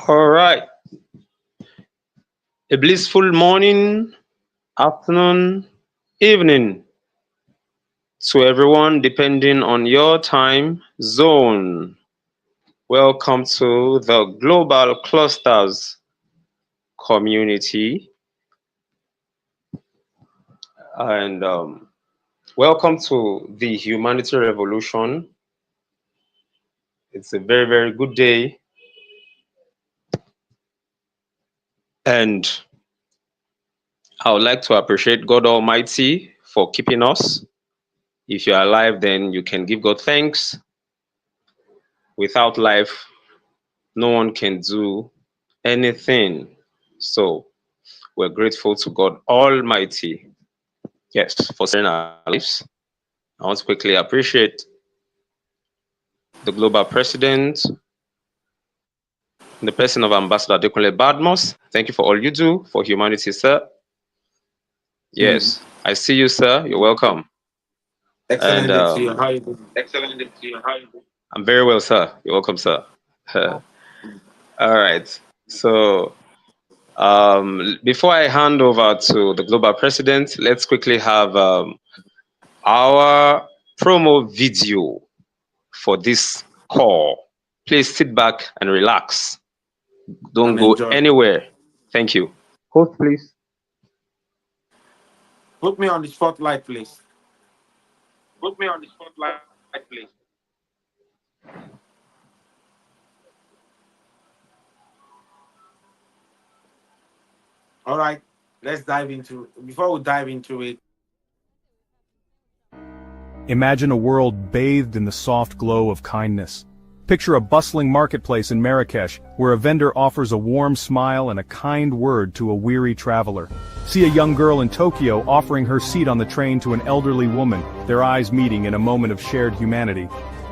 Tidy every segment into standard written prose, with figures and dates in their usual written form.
All right. A blissful morning, afternoon, evening to everyone, depending on your time zone. Welcome to the Global Clusters community and welcome to the Humanity Revolution. It's a very, very good day, and I would like to appreciate God Almighty for keeping us. If you're alive, then you can give God thanks. Without life, no one can do anything. So we're grateful to God Almighty, yes, for sparing our lives. I want to quickly appreciate the global president, in the person of Ambassador Adekunle Badmus. Thank you for all you do for humanity, sir. Mm. Yes, I see you, sir. You're welcome. And Excellent day to you. How you doing? I'm very well, sir. You're welcome, sir. All right. So before I hand over to the global president, let's quickly have our promo video for this call. Please sit back and relax. Don't And go enjoy. anywhere. Thank you. Host, please. Put me on the spotlight, please. All right. Let's dive into before we dive into it. Imagine a world bathed in the soft glow of kindness. Picture a bustling marketplace in Marrakesh, where a vendor offers a warm smile and a kind word to a weary traveler. See a young girl in Tokyo offering her seat on the train to an elderly woman, their eyes meeting in a moment of shared humanity.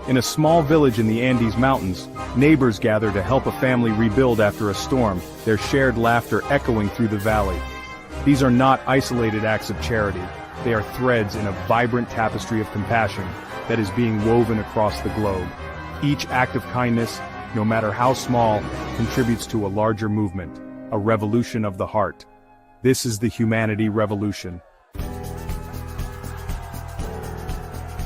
In a small village in the Andes Mountains, neighbors gather to help a family rebuild after a storm, their shared laughter echoing through the valley. These are not isolated acts of charity. They are threads in a vibrant tapestry of compassion that is being woven across the globe. Each act of kindness, no matter how small, contributes to a larger movement, a revolution of the heart. This is the Humanity Revolution.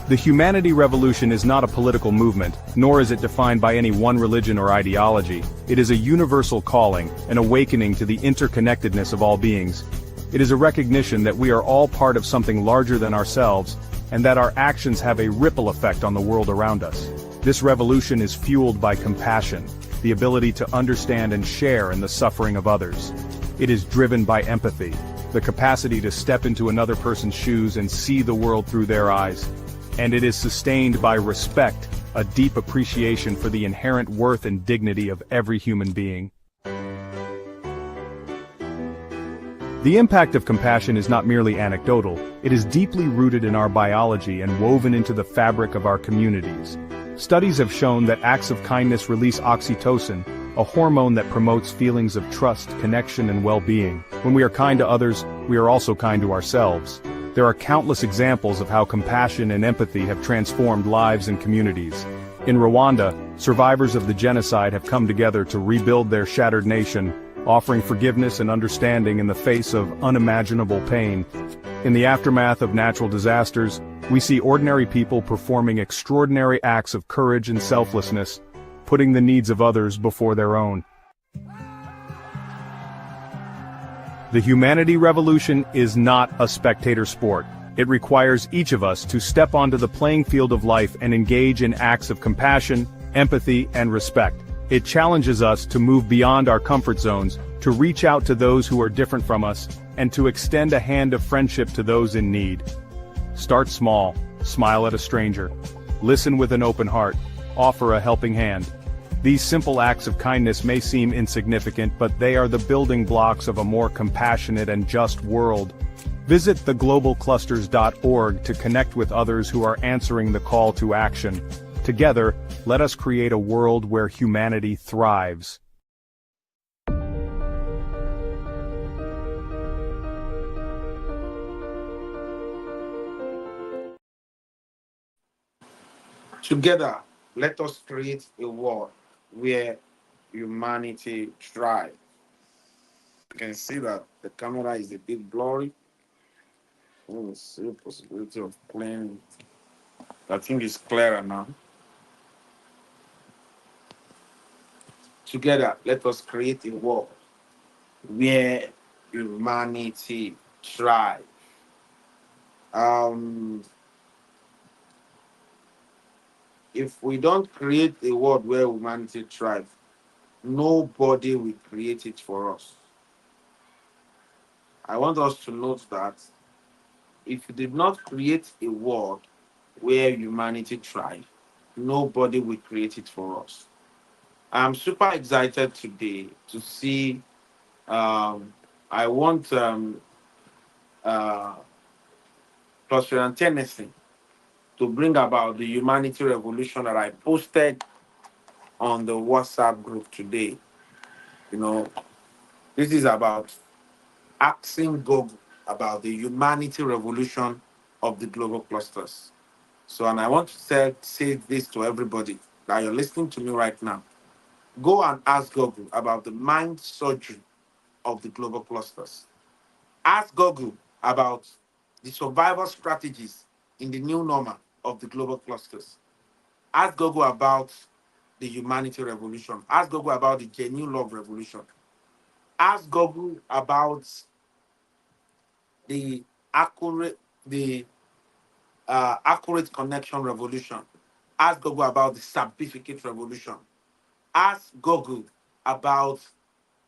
The Humanity Revolution is not a political movement, nor is it defined by any one religion or ideology. It is a universal calling, an awakening to the interconnectedness of all beings. It is a recognition that we are all part of something larger than ourselves, and that our actions have a ripple effect on the world around us. This revolution is fueled by compassion, the ability to understand and share in the suffering of others. It is driven by empathy, the capacity to step into another person's shoes and see the world through their eyes. And it is sustained by respect, a deep appreciation for the inherent worth and dignity of every human being. The impact of compassion is not merely anecdotal, it is deeply rooted in our biology and woven into the fabric of our communities. Studies have shown that acts of kindness release oxytocin, a hormone that promotes feelings of trust, connection, and well-being. When we are kind to others, we are also kind to ourselves. There are countless examples of how compassion and empathy have transformed lives and communities. In Rwanda, survivors of the genocide have come together to rebuild their shattered nation, offering forgiveness and understanding in the face of unimaginable pain. In the aftermath of natural disasters, we see ordinary people performing extraordinary acts of courage and selflessness, putting the needs of others before their own. The Humanity Revolution is not a spectator sport. It requires each of us to step onto the playing field of life and engage in acts of compassion, empathy, and respect. It challenges us to move beyond our comfort zones, to reach out to those who are different from us, and to extend a hand of friendship to those in need. Start small, smile at a stranger, listen with an open heart, offer a helping hand. These simple acts of kindness may seem insignificant, but they are the building blocks of a more compassionate and just world. Visit theglobalclusters.org to connect with others who are answering the call to action. Together, let us create a world where humanity thrives. Together, let us create a world where humanity thrive. You can see that the camera is a bit blurry. Let me see the possibility of playing. I think it's clearer now. Together, let us create a world where humanity thrive. Um, if we don't create a world where humanity thrive, nobody will create it for us. I want us to note that if you did not create a world where humanity thrive, nobody will create it for us. I'm super excited today to see. Um, I want uh, Cluster Tennessee to bring about the humanity revolution that I posted on the WhatsApp group today. You know, this is about asking Google about the humanity revolution of the global clusters. So, and I want to say this to everybody that you're listening to me right now. Go and ask Google about the mind surgery of the global clusters. Ask Google about the survival strategies in the new normal of the global clusters. Ask Google about the humanity revolution. Ask Google about the genuine love revolution. Ask Google about the accurate connection revolution. Ask Google about the certificate revolution. Ask Google about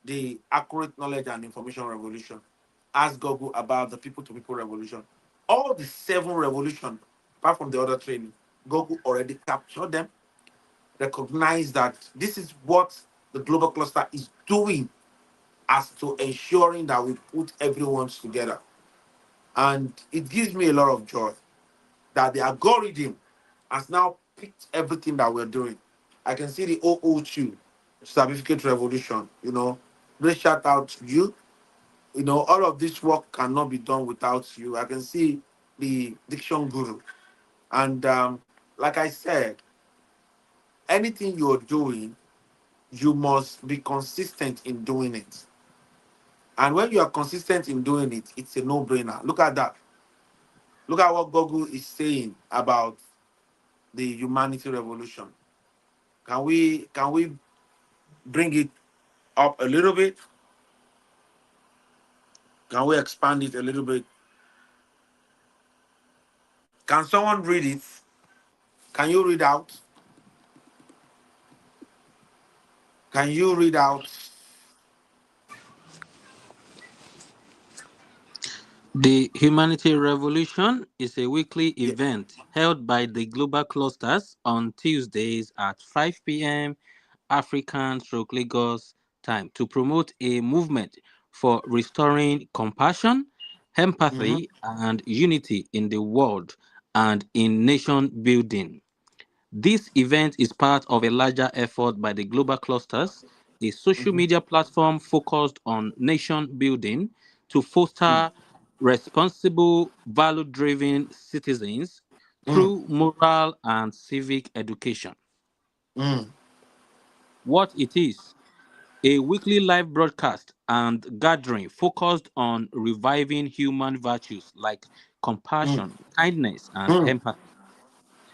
the accurate knowledge and information revolution. Ask Google about the people to people revolution. All the seven revolutions, apart from the other training, Google already captured them, recognize that this is what the global cluster is doing as to ensuring that we put everyone together. And it gives me a lot of joy that the algorithm has now picked everything that we're doing. I can see the OO2 certificate revolution, Great shout out to you. All of this work cannot be done without you. I can see the diction guru. And like I said, anything you're doing, you must be consistent in doing it. And when you are consistent in doing it, it's a no-brainer. Look at that. Look at what Google is saying about the humanity revolution. Can we bring it up a little bit? Can we expand it a little bit? Can someone read it? Can you read out? Can you read out? The Humanity Revolution is a weekly Yeah. event held by the Global Clusters on Tuesdays at 5 p.m. African/Lagos time to promote a movement for restoring compassion, Mm-hmm. empathy, and unity in the world and in nation building. This event is part of a larger effort by the Global Clusters, a social Mm-hmm. media platform focused on nation building to Mm, foster responsible, value driven citizens mm, through moral and civic education. mm, What it is: a weekly live broadcast and gathering focused on reviving human virtues like mm, compassion, kindness, and mm, empathy.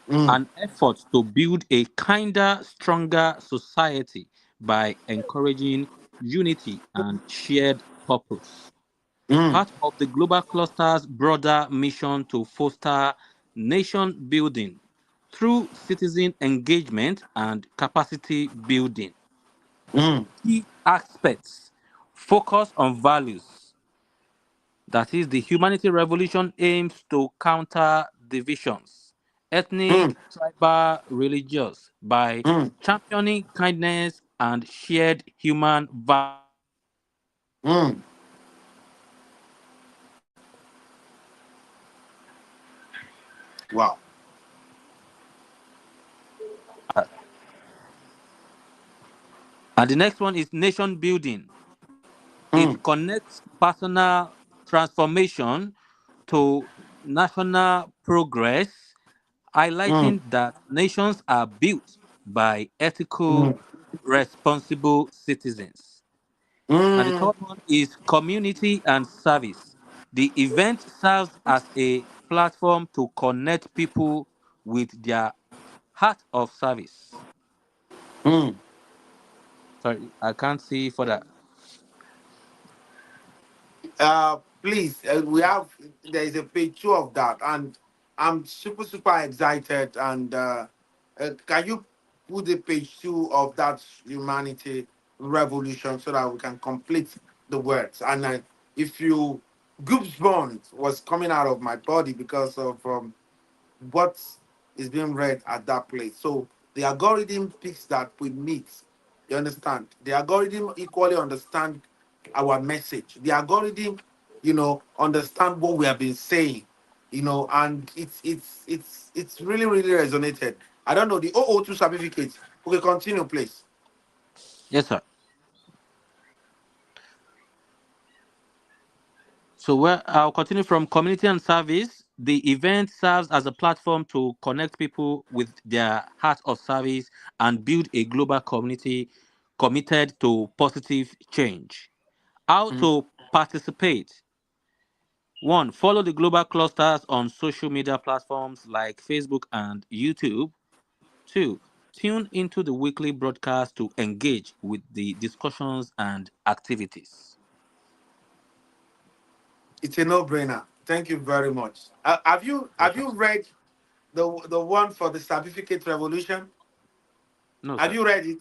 mm, An effort to build a kinder, stronger society by encouraging unity and shared purpose. mm, Part of the Global Cluster's broader mission to foster nation building through citizen engagement and capacity building. mm, Key aspects focus on values. That is, the humanity revolution aims to counter divisions, mm, ethnic, tribal, religious, by mm, championing kindness and shared human values. mm. Wow. And the next one is nation building. Mm, It connects personal transformation to national progress, mm, highlighting that nations are built by ethical mm, responsible citizens. And the Mm, third one is community and service. The event serves as a platform to connect people with their heart of service. mm. Sorry, I can't see further. Please, we have there is a page two of that, and I'm super excited. And can you put the page two of that humanity revolution so that we can complete the words? And if you goosebumps was coming out of my body because of what is being read at that place. So the algorithm picks that we meet. You understand? The algorithm equally understand our message. The algorithm, understand what we have been saying, and it's really resonated. I don't know the 002 certificates. Okay, continue, please. Yes, sir. So where I'll continue from community and service. The event serves as a platform to connect people with their heart of service and build a global community committed to positive change. How Mhm. to participate? One, follow the global clusters on social media platforms like Facebook and YouTube. Two, tune into the weekly broadcast to engage with the discussions and activities. It's a no-brainer. Thank you very much. Have you have Welcome, you sir. read the one for the certificate revolution? No, Have sir. you read it?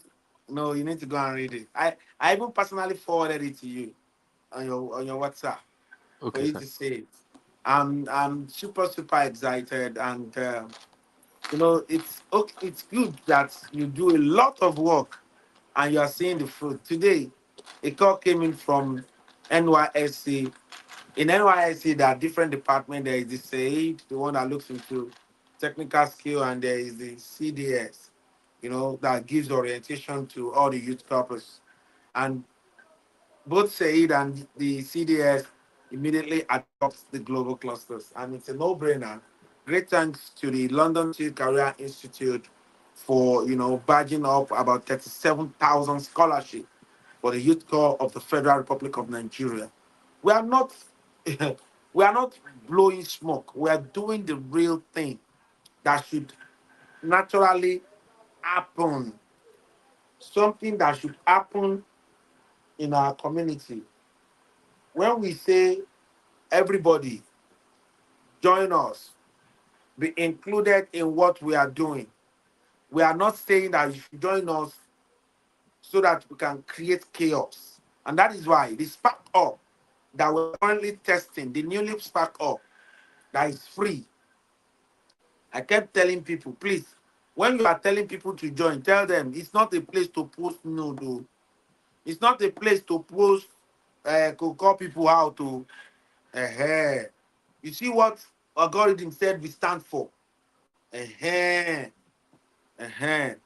No, you need to go and read it. I even personally forwarded it to you on your WhatsApp for Okay, you sir. to see it. I'm super excited, and it's good that you do a lot of work and you are seeing the fruit. Today, a call came in from NYSC. In NYSC, there are different departments. There is the SAID, the one that looks into technical skill, and there is the CDS, that gives orientation to all the youth corpus. And both SAID and the CDS immediately adopts the global clusters, and it's a no-brainer. Great thanks to the London Youth Career Institute for badging up about 37,000 scholarship for the youth corps of the Federal Republic of Nigeria. We are not we are not blowing smoke. We are doing the real thing that should naturally happen. Something that should happen in our community. When we say everybody join us, be included in what we are doing, we are not saying that you should join us so that we can create chaos. And that is why the Spark Up that we're currently testing, the newly Spark Up that is free, I kept telling people, please, when you are telling people to join, tell them it's not a place to post nude. Oh. It's not a place to post, to call people out to. Uh, you see what algorithm said we stand for? Uh,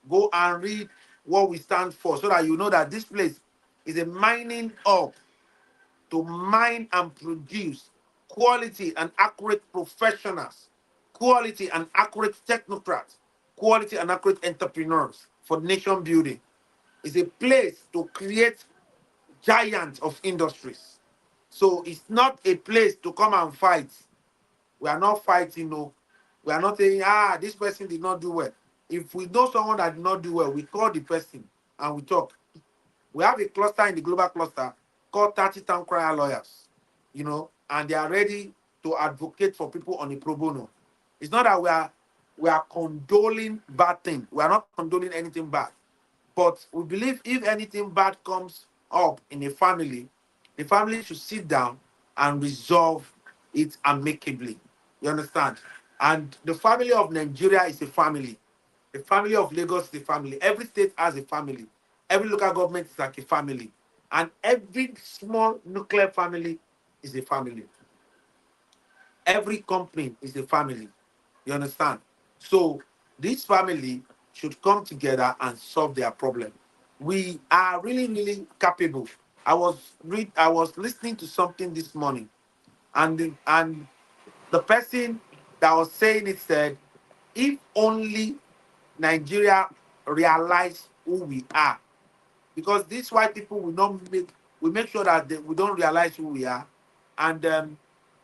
Go and read what we stand for so that you know that this place is a mining hub to mine and produce quality and accurate professionals, quality and accurate technocrats, quality and accurate entrepreneurs for nation building. It's a place to create giants of industries. So it's not a place to come and fight. We are not fighting, no. We are not saying, this person did not do well. If we know someone that did not do well, we call the person and we talk. We have a cluster in the global cluster called 30 town crier lawyers, and they are ready to advocate for people on a pro bono. It's not that we are condoling bad things. We are not condoling anything bad. But we believe if anything bad comes up in a family, the family should sit down and resolve it amicably. You understand? And the family of Nigeria is a family. The family of Lagos is a family. Every state has a family. Every local government is like a family. And every small nuclear family is a family. Every company is a family. You understand? So this family should come together and solve their problem. We are really capable. I was listening to something this morning, and the person that was saying it said, if only Nigeria realize who we are, because this white people will not make we make sure that we don't realize who we are, and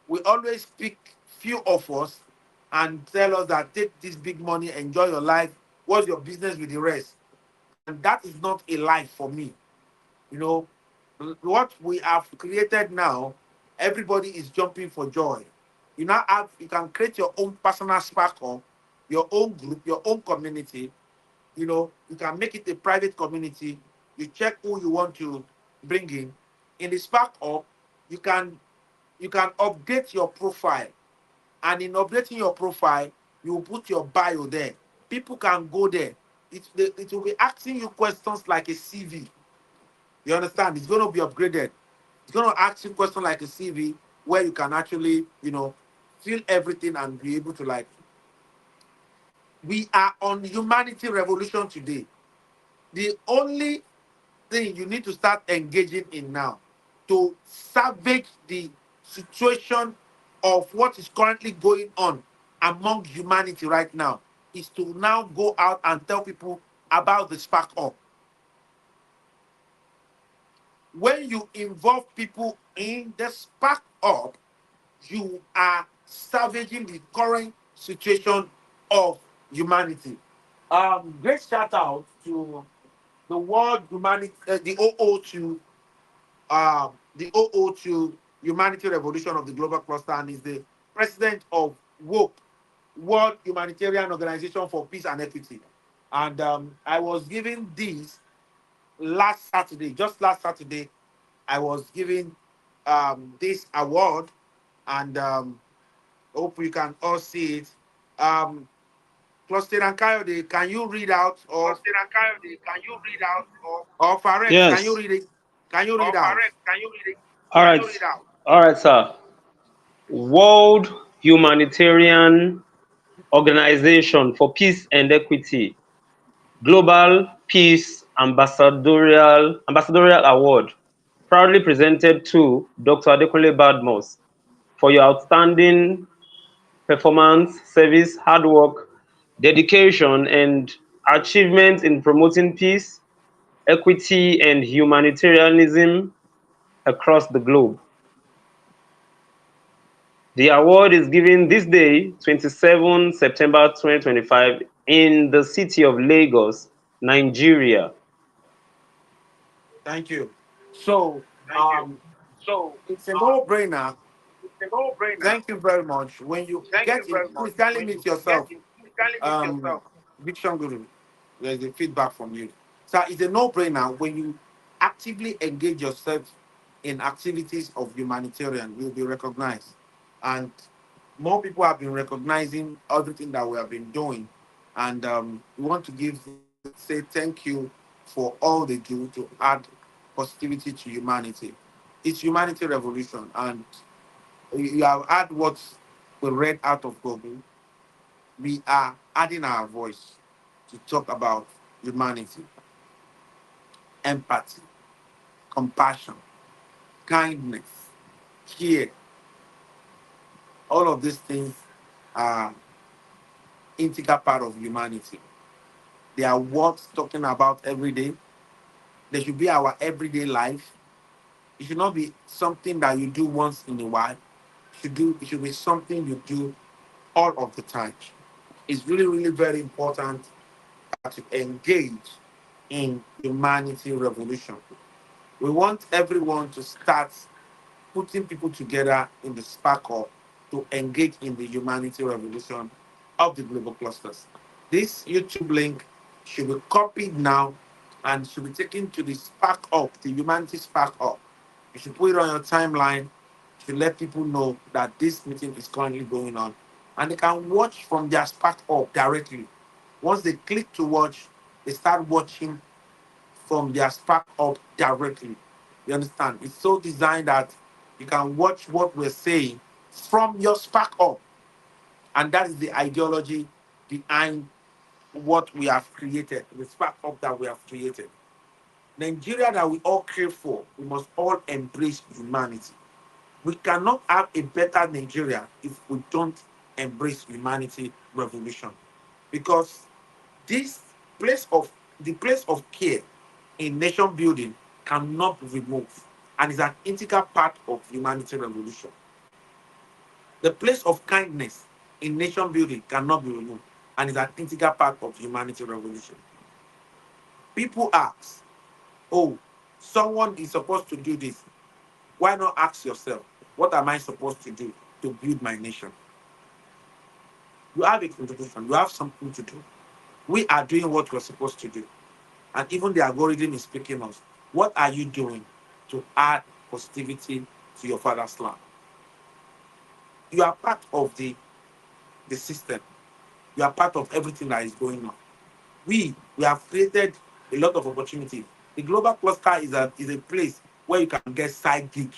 we always pick few of us and tell us that take this big money, enjoy your life. What's your business with the rest? And that is not a life for me. You know, what we have created now, everybody is jumping for joy. You now have you can create your own personal sparkle, your own group, your own community. You know, you can make it a private community. You check who you want to bring in. In the Spark Up, you can update your profile, and in updating your profile, you will put your bio there. People can go there. It will be asking you questions like a CV. You understand? It's going to be upgraded. It's going to ask you questions like a CV where you can actually, fill everything and be able to like. We are on humanity revolution today. The only thing you need to start engaging in now to salvage the situation of what is currently going on among humanity right now is to now go out and tell people about the spark up. When you involve people in the spark up, you are salvaging the current situation of humanity. Great shout out to the World Humanity, the OO2, Humanity Revolution of the Global Cluster, and is the president of WOP, World Humanitarian Organization for Peace and Equity. And I was given this last Saturday, just last Saturday, I was given this award, and hope you can all see it. Um, Cluster and Coyote, can you read out, or Farex, can you Yes. read it? Can you read out? All right. All right, sir. World Humanitarian Organization for Peace and Equity Global Peace Ambassadorial Award, proudly presented to Dr. Adekunle Badmus for your outstanding performance, service, hard work, dedication, and achievements in promoting peace, equity, and humanitarianism across the globe. The award is given this day, 27 September 2025, in the city of Lagos, Nigeria. Thank you. So, it's a no-brainer. Thank you very much. When you get in, please kindly mute yourself. Big Guru, there's a feedback from you. So it's a no-brainer when you actively engage yourself in activities of humanitarian, you'll be recognized. And more people have been recognizing everything that we have been doing. And we want to say thank you for all they do to add positivity to humanity. It's humanity revolution. And you have had what we read out of Google. We are adding our voice to talk about humanity, empathy, compassion, kindness, care. All of these things are integral part of humanity. They are worth talking about every day. They should be our everyday life. It should not be something that you do once in a while. It should be something you do all of the time. It's really, really very important to engage in humanity revolution. We want everyone to start putting people together in the sparkle to engage in the humanity revolution of the global clusters. This YouTube link should be copied now and should be taken to the Spark Up, the Humanity Spark Up. You should put it on your timeline to let people know that this meeting is currently going on. And they can watch from their Spark Up directly. Once they click to watch, they start watching from their Spark Up directly. You understand? It's so designed that you can watch what we're saying from your Spark Up. And that is the ideology behind what we have created, the Spark Up that we have created. Nigeria that we all crave for, we must all embrace humanity. We cannot have a better Nigeria if we don't embrace humanity revolution. Because this place of the place of care in nation building cannot be removed and is an integral part of humanity revolution. The place of kindness in nation building cannot be removed and is an integral part of humanity revolution. People ask, oh, someone is supposed to do this. Why not ask yourself, what am I supposed to do to build my nation? You have a contribution, you have something to do. We are doing what we're supposed to do. And even the algorithm is speaking us. What are you doing to add positivity to your father's land? You are part of the system. You are part of everything that is going on. We have created a lot of opportunities. The global cluster is a place where you can get side gig.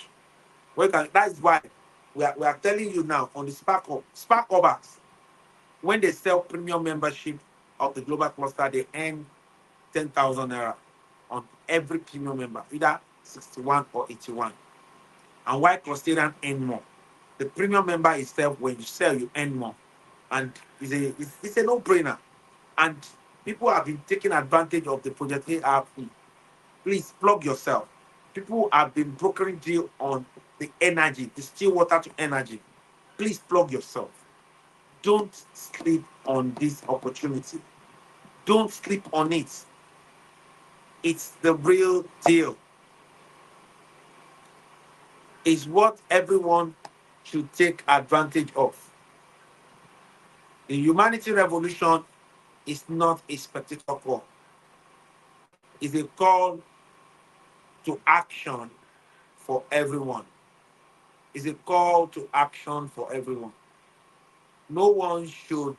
Where you can, that is why we are telling you now on the Spark Ubbers, when they sell premium membership of the global cluster, they earn 10,000 naira on every premium member, either 61 or 81. And why Clustarian earn more? The premium member itself, when you sell, you earn more. And it's a no-brainer. And people have been taking advantage of the Project ARP. Please plug yourself. People have been brokering deal on the energy, the still water to energy. Please plug yourself. Don't sleep on this opportunity. Don't sleep on it. It's the real deal. It's what everyone should take advantage of. The humanity revolution is not a spectator call. It's a call to action for everyone. It's a call to action for everyone. No one should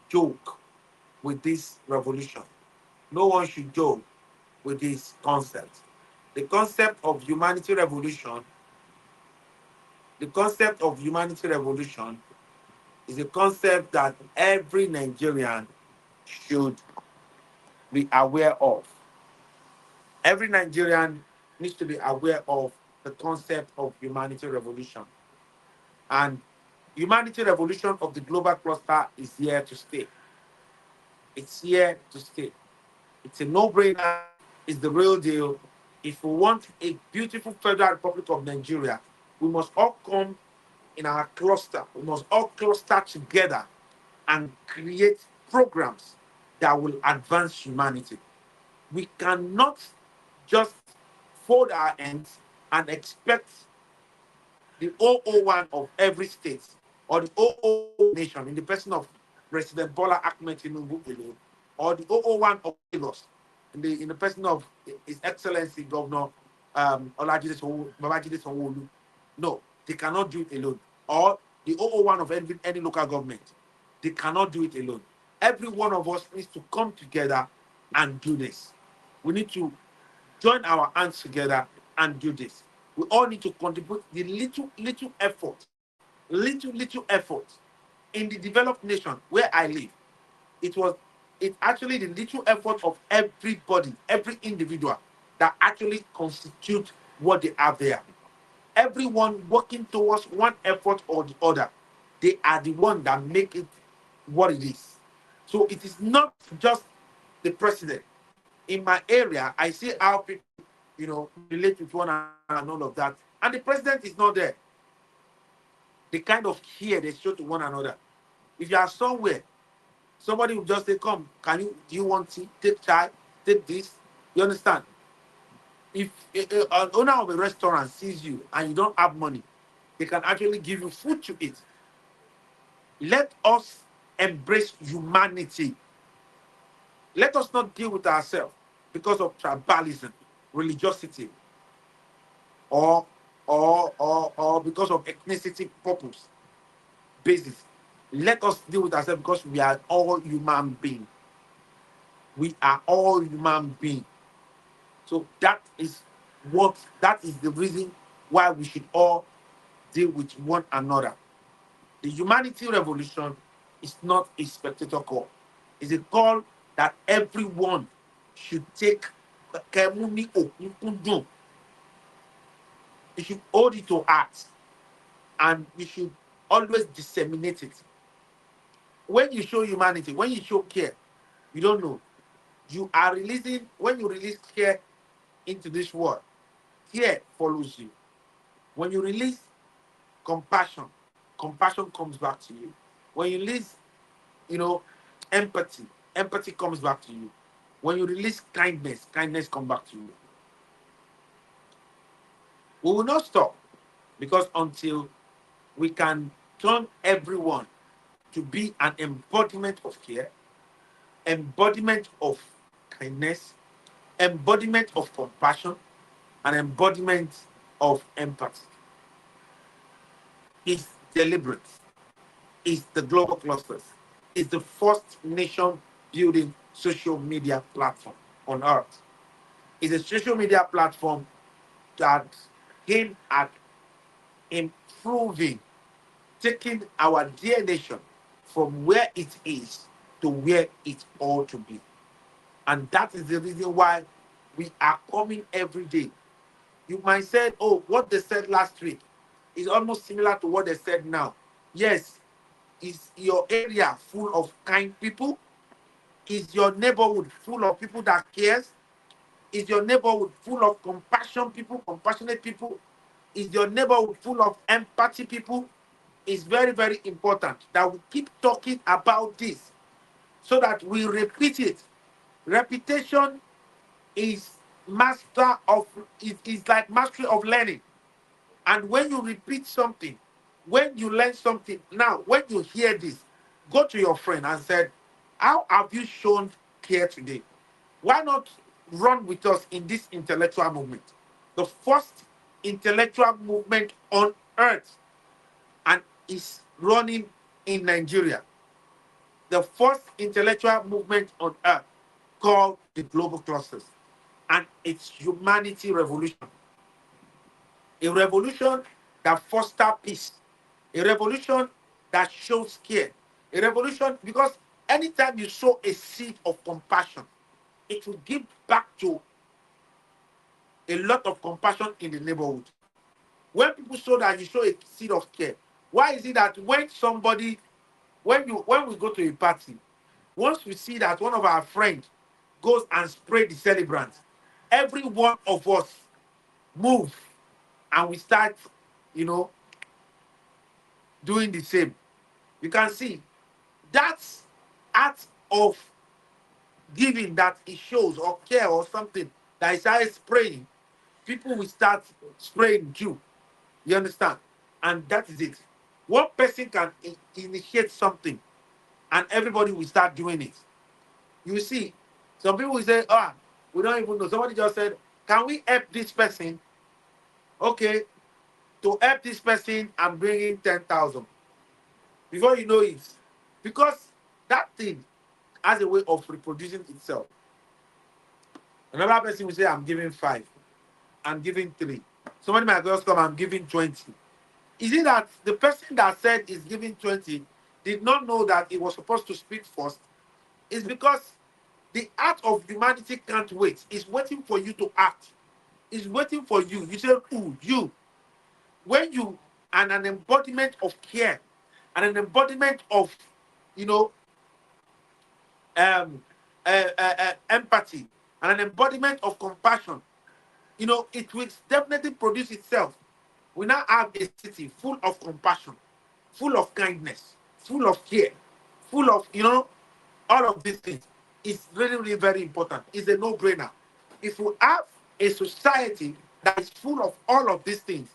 joke with this revolution. No one should joke with this concept. The concept of humanity revolution, the concept of humanity revolution is a concept that every Nigerian should be aware of. Every Nigerian needs to be aware of the concept of humanity revolution. And humanity revolution of the global cluster is here to stay. It's here to stay. It's a no-brainer. It's the real deal. If we want a beautiful Federal Republic of Nigeria, we must all come in our cluster. We must all cluster together and create programs that will advance humanity. We cannot just fold our hands and expect the 001 of every state or the 001 nation in the person of President Bola Ahmed Tinubu alone, or the 001 of Lagos in the person of His Excellency Governor Babajide Sanwo-Olu. No, they cannot do it alone. Or the 001 of any local government. They cannot do it alone. Every one of us needs to come together and do this. We need to join our hands together and do this. We all need to contribute the little effort in the developed nation where I live. It was it's actually the little effort of everybody, every individual that actually constitute what they have there. Everyone working towards one effort or the other, they are the one that make it what it is. So it is not just the president. In my area, I see how people, relate with one another and all of that. And the president is not there. The kind of care they show to one another. If you are somewhere, somebody will just say, "Come, do you want tea? Take chai, take this." You understand? If an owner of a restaurant sees you and you don't have money, they can actually give you food to eat. Let us embrace humanity. Let us not deal with ourselves because of tribalism, religiosity, or or because of ethnicity purpose basis. Let us deal with ourselves because we are all human beings. We are all human beings. So that is the reason why we should all deal with one another. The humanity revolution is not a spectator call. It's a call that everyone should take. You should hold it to heart and you should always disseminate it. When you show humanity, when you show care, you don't know. You are releasing, when you release care, into this world, fear follows you. When you release compassion, compassion comes back to you. When you release, you know, empathy, empathy comes back to you. When you release kindness, kindness comes back to you. We will not stop because until we can turn everyone to be an embodiment of care, embodiment of kindness, embodiment of compassion, and embodiment of empathy. It's deliberate. It's the global clusters. It's the first nation building social media platform on earth. It's a social media platform that aimed at improving, taking our dear nation from where it is to where it ought to be. And that is the reason why we are coming every day. You might say, oh, what they said last week is almost similar to what they said now. Yes, is your area full of kind people? Is your neighborhood full of people that cares? Is your neighborhood full of compassion people, compassionate people? Is your neighborhood full of empathy people? It's very, very important that we keep talking about this so that we repeat it. Repetition is master of is like mastery of learning. And when you repeat something, when you learn something, now when you hear this, go to your friend and said, how have you shown care today? Why not run with us in this intellectual movement? The first intellectual movement on earth, and is running in Nigeria. The first intellectual movement on earth called the Global Clusters. And it's humanity revolution. A revolution that fosters peace. A revolution that shows care. A revolution because anytime you sow a seed of compassion, it will give back to a lot of compassion in the neighborhood. When people saw that you show a seed of care, why is it that when somebody, when we go to a party, once we see that one of our friends goes and spray the celebrant, every one of us move and we start, you know, doing the same. You can see that's act of giving that it shows or care or something that is started spraying. People will start spraying too. You understand? And that is it. One person can initiate something and everybody will start doing it. You see, some people will say, ah, we don't even know. Somebody just said, can we help this person? Okay, to help this person, I'm bringing 10,000. Before you know it, because that thing has a way of reproducing itself. Another person will say, I'm giving 5, I'm giving 3. Somebody might just come, I'm giving 20. Is it that the person that said is giving 20 did not know that he was supposed to speak first? It's because the art of humanity can't wait. It's waiting for you to act. It's waiting for you. You say, ooh, you. When you are an embodiment of care and an embodiment of, you know, um, empathy and an embodiment of compassion, you know, it will definitely produce itself. We now have a city full of compassion, full of kindness, full of care, full of, you know, all of these things. It's really, really very important. It's a no-brainer. If we have a society that is full of all of these things,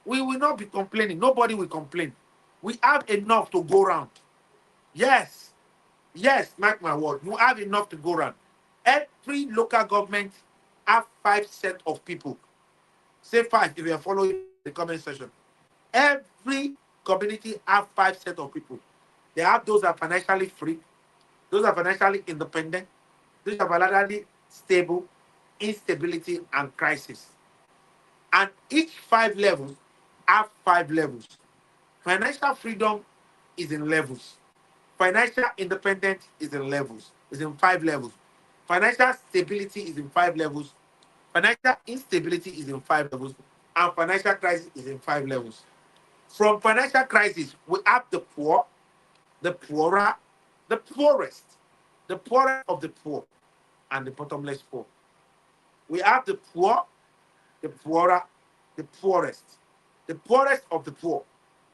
we will not be complaining. Nobody will complain. We have enough to go around. Yes, yes, mark my word. You have enough to go around. Every local government have 5 set of people. Say 5 if you are following the comment section. Every community have 5 set of people. They have those that are financially free, those are financially independent, those are financially stable, instability, and crisis. And each 5 levels have 5 levels. Financial freedom is in levels. Financial independence is in levels, is in 5 levels. Financial stability is in 5 levels. Financial instability is in 5 levels. And financial crisis is in 5 levels. From financial crisis, we have the poor, the poorer, the poorest of the poor, and the bottomless poor. We have the poor, the poorer, the poorest of the poor,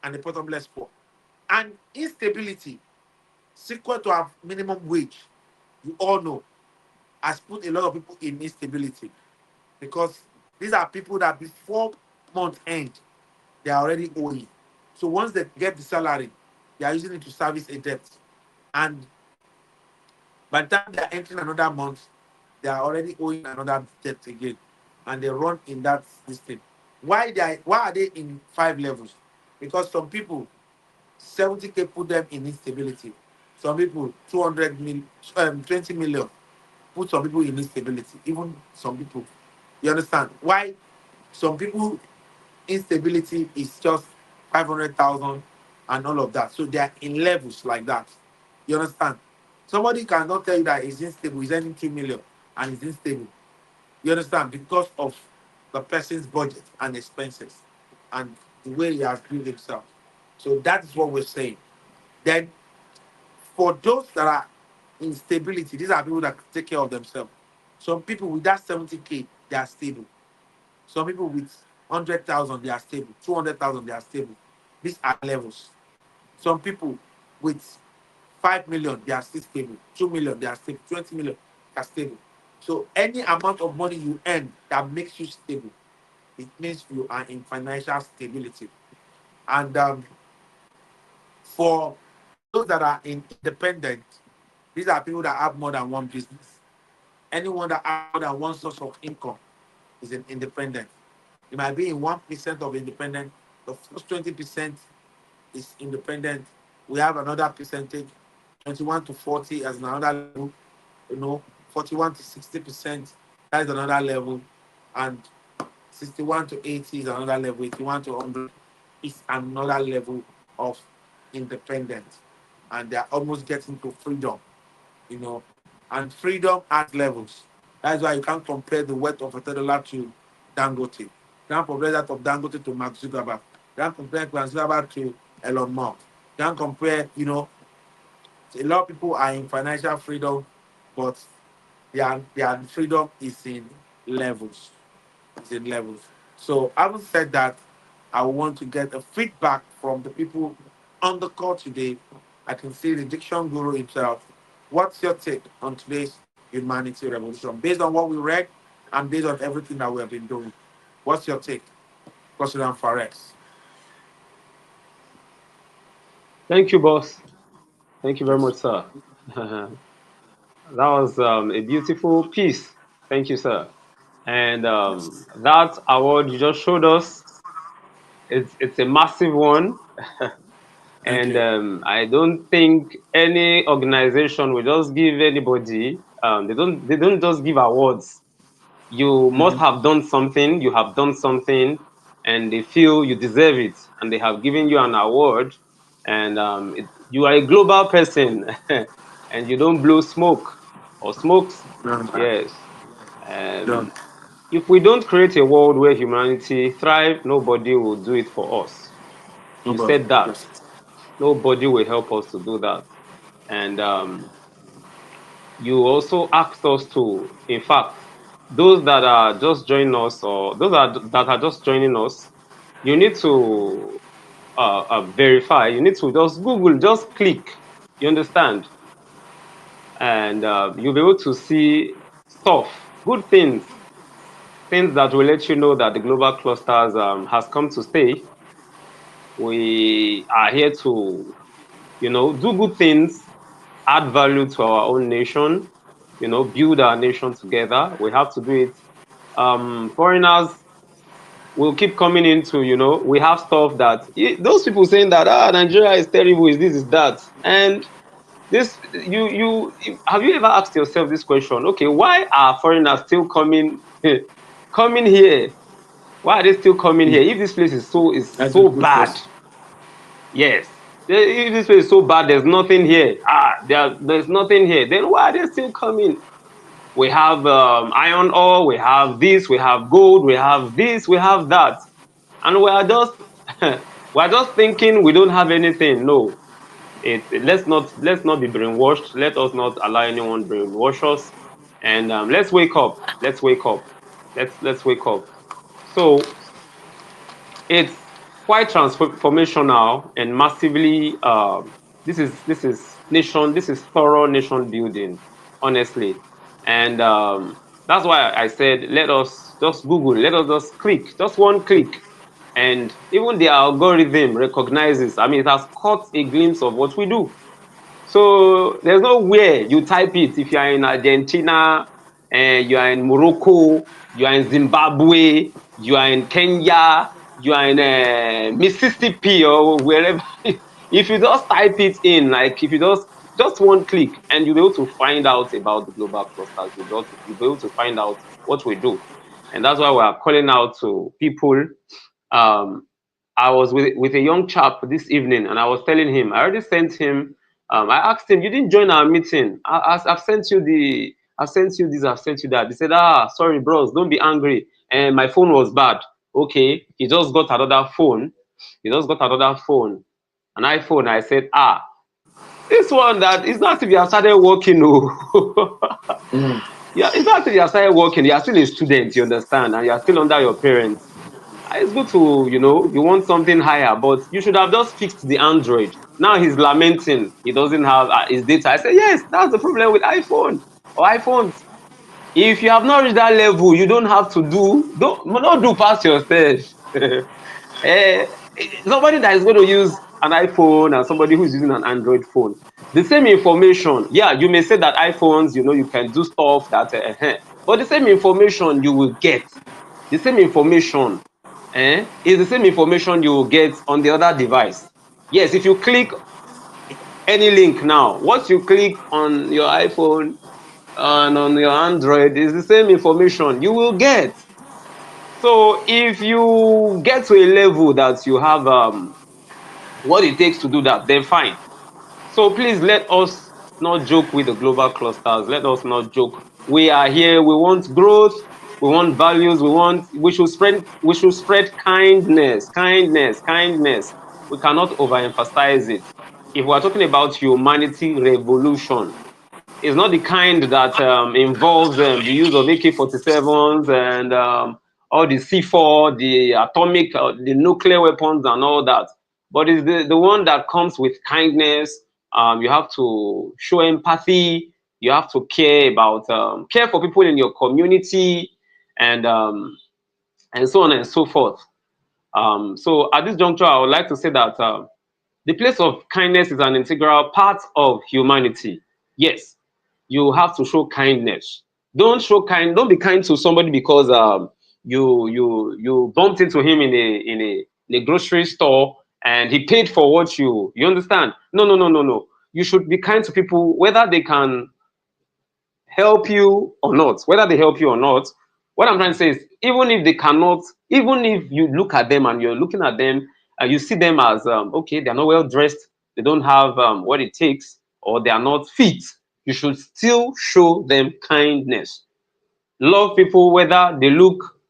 and the bottomless poor. And instability, sequel to our minimum wage, you all know, has put a lot of people in instability because these are people that before month end, they are already owing. So once they get the salary, they are using it to service a debt. And by the time they are entering another month, they are already owing another debt again. And they run in that system. Why are they in 5 levels? Because some people 70K put them in instability. Some people 20 million put some people in instability. Even some people, you understand? Why some people instability is just 500,000 and all of that. So they are in levels like that. You understand? Somebody cannot tell you that he's unstable, he's earning 2 million and he's unstable. You understand? Because of the person's budget and expenses and the way he has built himself. So that is what we're saying. Then for those that are in stability, these are people that take care of themselves. Some people with that 70K, they are stable. Some people with 100,000, they are stable. 200,000, they are stable. These are levels. Some people with 5 million, they are still stable. 2 million, they are stable. 20 million, they are stable. So any amount of money you earn that makes you stable, it means you are in financial stability. And for those that are in independent, these are people that have more than one business. Anyone that has more than one source of income is an independent. You might be in 1% of independent. The first 20% is independent. We have another percentage, 21 to 40 as another level, 41 to 60%, that is another level, and 61 to 80 is another level, 81 to 100 is another level of independence. And they're almost getting to freedom, you know. And freedom has levels. That's why you can't compare the wealth of a $30 to Dangote. You can't compare that of Dangote to Mark Zuckerberg. You can't compare Mark Zuckerberg to Elon Musk. You can't compare, a lot of people are in financial freedom, but their freedom is in levels. It's in levels. So having said that, I want to get a feedback from the people on the call today. I can see the diction guru himself. What's your take on today's humanity revolution? Based on what we read and based on everything that we have been doing. What's your take? President Farex. Thank you, boss. Thank you very much, sir. That was a beautiful piece. Thank you, sir. And that award you just showed us, it's a massive one. Thank And you. I don't think any organization will just give anybody. They don't just give awards. You must Mhm. have done something. You have done something, and they feel you deserve it, and they have given you an award. And you are a global person, and you don't blow smoke or smokes. Done. Yes. Done. Um, if we don't create a world where humanity thrive, nobody will do it for us. You Nobody. said that. Yes. Nobody will help us to do that. And you also asked us to, in fact, those that are just joining us or that are just joining us, you need to verify. You need to just Google, just click. You understand? And you'll be able to see stuff, good things that will let you know that the global clusters has come to stay. We are here to, do good things, add value to our own nation, build our nation together. We have to do it. Foreigners will keep coming into, we have stuff that those people saying that Nigeria is terrible, is this, is that, and this have you ever asked yourself this question? Okay, why are foreigners still coming coming here? Why are they still coming here if this place is That's a so good bad? question. Yes. If this place is so bad, there's nothing here. There's nothing here. Then why are they still coming? We have iron ore, we have this, we have gold, we have this, we have that. And we are just we're just thinking we don't have anything. No. Let's not be brainwashed. Let us not allow anyone brainwash us. And let's wake up. Let's wake up. Let's wake up. So it's quite transformational and massively. This is nation. This is thorough nation building, honestly, and that's why I said let us just Google. Let us just click, just one click, and even the algorithm recognizes. I mean, it has caught a glimpse of what we do. So there's no way you type it if you are in Argentina, you are in Morocco, you are in Zimbabwe, you are in Kenya, you are in Mississippi or wherever. If you just type it in, like if you just one click, and you'll be able to find out about the global clusters. You'll be able to find out what we do, and that's why we are calling out to people. Um, I was with a young chap this evening, and I was telling him I already sent him. I asked him, "You didn't join our meeting. I've sent you I've sent you this. I've sent you that." He said, "Ah, sorry, bros. Don't be angry. And my phone was bad." Okay, he just got another phone. He just got another phone, an iPhone. I said, "Ah, this one that it's not if you have started working, no." Mm. Yeah, it's not if you have started working. You are still a student. You understand, and you are still under your parents. It's good to, you want something higher, but you should have just fixed the Android. Now he's lamenting he doesn't have his data. I said, yes, that's the problem with iPhone or iPhones. If you have not reached that level, you don't have to don't do past yourself. Eh, Somebody that is going to use an iPhone and somebody who's using an Android phone, the same information. Yeah, you may say that iPhones, you can do stuff that, but the same information you will get, the same information, is the same information you will get on the other device. Yes, if you click any link now, what you click on your iPhone and on your Android is the same information you will get. So if you get to a level that you have what it takes to do that, then fine. So please let us not joke with the global clusters. Let us not joke. We are here. We want growth. We want values. We should spread kindness, kindness, kindness. We cannot overemphasize it. If we are talking about humanity revolution, it's not the kind that involves the use of AK-47s and all the C4, the atomic, the nuclear weapons and all that. But it's the one that comes with kindness. You have to show empathy. You have to care for people in your community, and um, and so on and so forth. So at this juncture, I would like to say that the place of kindness is an integral part of humanity. Yes, you have to show kindness. Don't be kind to somebody because you bumped into him in a grocery store and he paid for what you understand. No, no, no, no, no. You should be kind to people whether they can help you or not, whether they help you or not. What I'm trying to say is, even if they cannot, even if you look at them and you're looking at them and you see them as okay, they're not well dressed, they don't have what it takes, or they are not fit, you should still show them kindness. Love people whether they look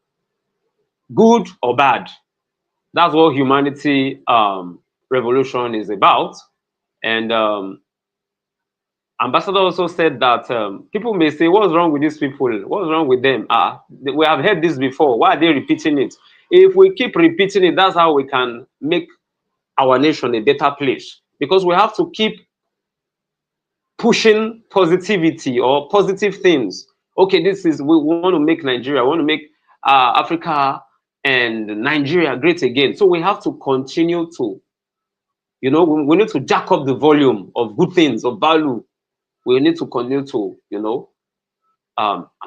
good or bad. That's what humanity revolution is about. And Ambassador also said that people may say, "What's wrong with these people? What's wrong with them? We have heard this before. Why are they repeating it?" If we keep repeating it, that's how we can make our nation a better place. Because we have to keep pushing positivity or positive things. Okay, we want to make Nigeria, we want to make Africa and Nigeria great again. So we have to continue to, we need to jack up the volume of good things, of value. We need to continue to,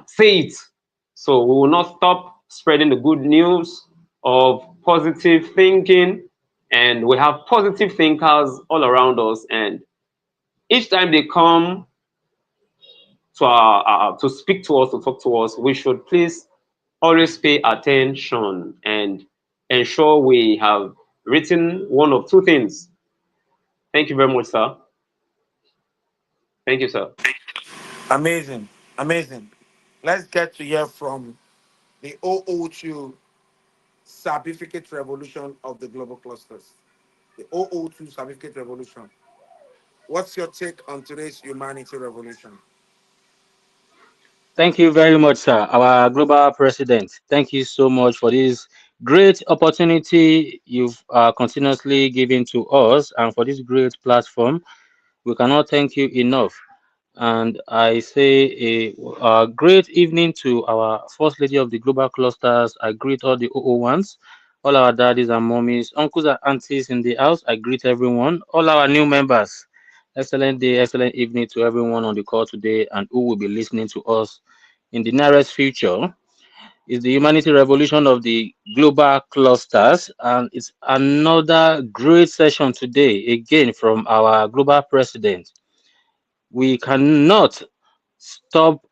say it. So we will not stop spreading the good news of positive thinking. And we have positive thinkers all around us. And each time they come to speak to us, to talk to us, we should please always pay attention and ensure we have written one of two things. Thank you very much, sir. Thank you, sir. Amazing. Amazing. Let's get to hear from the 002 certificate revolution of the global clusters. The 002 certificate revolution. What's your take on today's humanity revolution? Thank you very much, sir. Our global president. Thank you so much for this great opportunity you've continuously given to us and for this great platform. We cannot thank you enough. And I say a great evening to our First Lady of the Global Clusters. I greet all the OO1s, all our daddies and mommies, uncles and aunties in the house. I greet everyone, all our new members. Excellent day, excellent evening to everyone on the call today and who will be listening to us in the nearest future. Is the humanity revolution of the global clusters, and it's another great session today again from our global president. We cannot stop